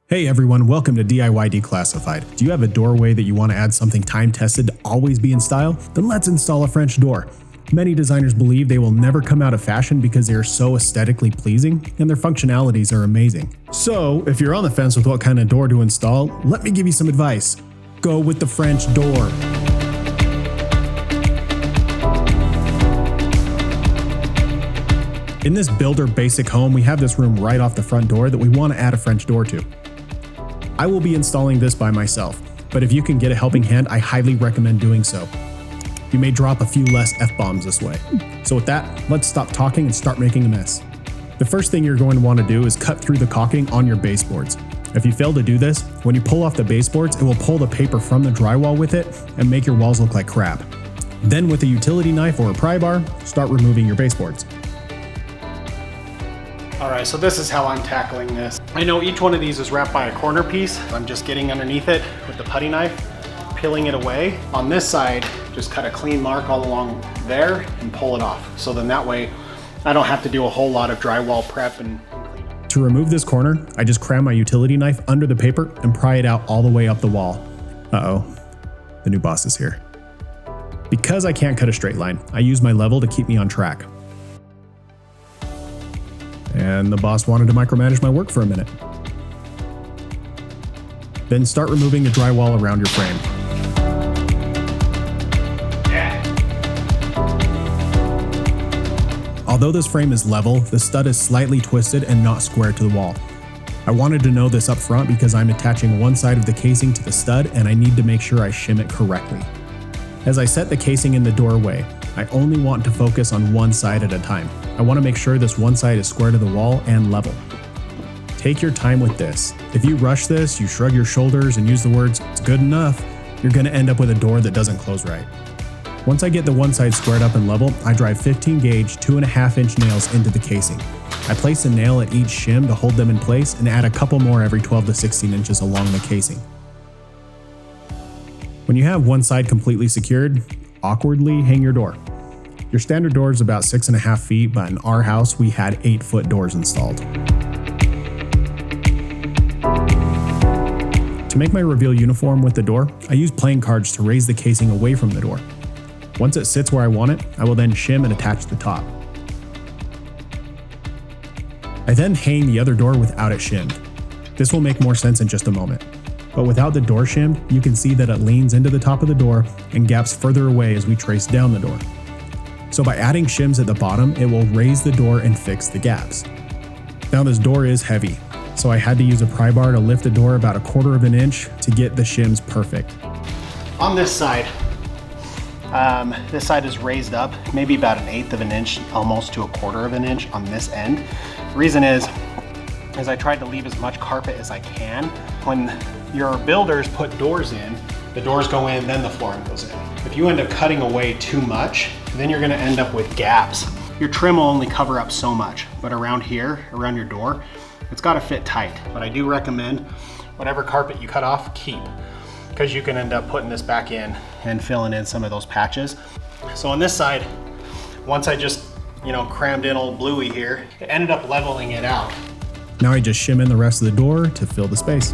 Hey everyone, welcome to DIY Declassified. Do you have a doorway that you want to add something time-tested to always be in style? Then let's install a French door. Many designers believe they will never come out of fashion because they are so aesthetically pleasing and their functionalities are amazing. So, if you're on the fence with what kind of door to install, let me give you some advice. Go with the French door. In this builder basic home, we have this room right off the front door that we want to add a French door to. I will be installing this by myself, but if you can get a helping hand, I highly recommend doing so. You may drop a few less F-bombs this way. So with that, let's stop talking and start making a mess. The first thing you're going to want to do is cut through the caulking on your baseboards. If you fail to do this, when you pull off the baseboards, it will pull the paper from the drywall with it and make your walls look like crap. Then with a utility knife or a pry bar, start removing your baseboards. All right, so this is how I'm tackling this. I know each one of these is wrapped by a corner piece. I'm just getting underneath it with the putty knife, peeling it away. On this side, just cut a clean mark all along there and pull it off. So then that way, I don't have to do a whole lot of drywall prep and cleanup. To remove this corner, I just cram my utility knife under the paper and pry it out all the way up the wall. Uh-oh, the new boss is here. Because I can't cut a straight line, I use my level to keep me on track. And the boss wanted to micromanage my work for a minute. Then start removing the drywall around your frame. Although this frame is level, the stud is slightly twisted and not square to the wall. I wanted to know this up front because I'm attaching one side of the casing to the stud and I need to make sure I shim it correctly. As I set the casing in the doorway, I only want to focus on one side at a time. I want to make sure this one side is square to the wall and level. Take your time with this. If you rush this, you shrug your shoulders and use the words, "It's good enough," you're going to end up with a door that doesn't close right. Once I get the one side squared up and level, I drive 15 gauge 2.5 inch nails into the casing. I place a nail at each shim to hold them in place and add a couple more every 12 to 16 inches along the casing. When you have one side completely secured, awkwardly hang your door. Your standard door is about 6.5 feet, but in our house we had 8-foot doors installed. To make my reveal uniform with the door, I use playing cards to raise the casing away from the door. Once it sits where I want it, I will then shim and attach the top. I then hang the other door without it shimmed. This will make more sense in just a moment. But without the door shimmed, you can see that it leans into the top of the door and gaps further away as we trace down the door. So by adding shims at the bottom, it will raise the door and fix the gaps. Now this door is heavy, so I had to use a pry bar to lift the door about 1/4 inch to get the shims perfect. On this side is raised up, maybe about 1/8 inch, almost to 1/4 inch on this end. The reason is I tried to leave as much carpet as I can. When your builders put doors in, the doors go in, then the flooring goes in. If you end up cutting away too much, then you're gonna end up with gaps. Your trim will only cover up so much, but around here, around your door, it's gotta fit tight. But I do recommend whatever carpet you cut off, keep, because you can end up putting this back in and filling in some of those patches. So on this side, once I just, crammed in old Bluey here, it ended up leveling it out. Now I just shim in the rest of the door to fill the space.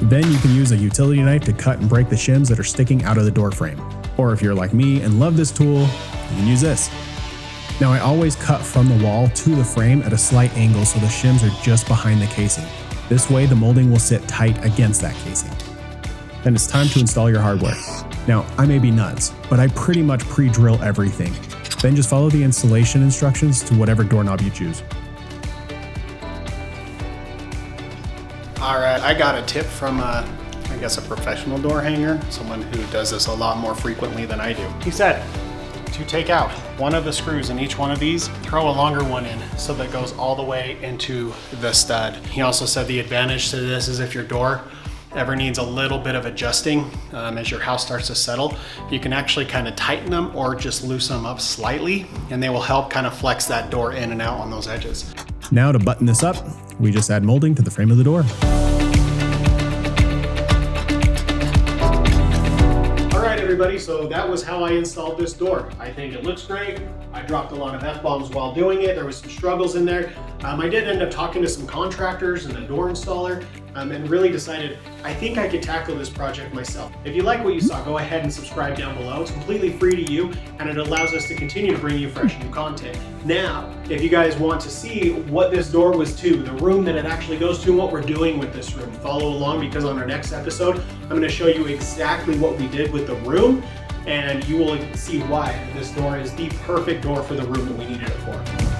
Then you can use a utility knife to cut and break the shims that are sticking out of the door frame. Or if you're like me and love this tool, you can use this. Now I always cut from the wall to the frame at a slight angle so the shims are just behind the casing. This way the molding will sit tight against that casing. Then it's time to install your hardware. Now I may be nuts, but I pretty much pre-drill everything. Then just follow the installation instructions to whatever doorknob you choose. All right, I got a tip from a professional door hanger, someone who does this a lot more frequently than I do. He said to take out one of the screws in each one of these, throw a longer one in so that it goes all the way into the stud. He also said the advantage to this is if your door ever needs a little bit of adjusting as your house starts to settle, you can actually kind of tighten them or just loosen them up slightly, and they will help kind of flex that door in and out on those edges. Now to button this up, we just add molding to the frame of the door. All right, everybody, so that was how I installed this door. I think it looks great. I dropped a lot of F-bombs while doing it. There was some struggles in there. I did end up talking to some contractors and a door installer, and really decided I think I could tackle this project myself. If you like what you saw, go ahead and subscribe down below. It's completely free to you, and it allows us to continue to bring you fresh new content. Now, if you guys want to see what this door was to, the room that it actually goes to, and what we're doing with this room, follow along, because on our next episode, I'm going to show you exactly what we did with the room, and you will see why this door is the perfect door for the room that we needed it for.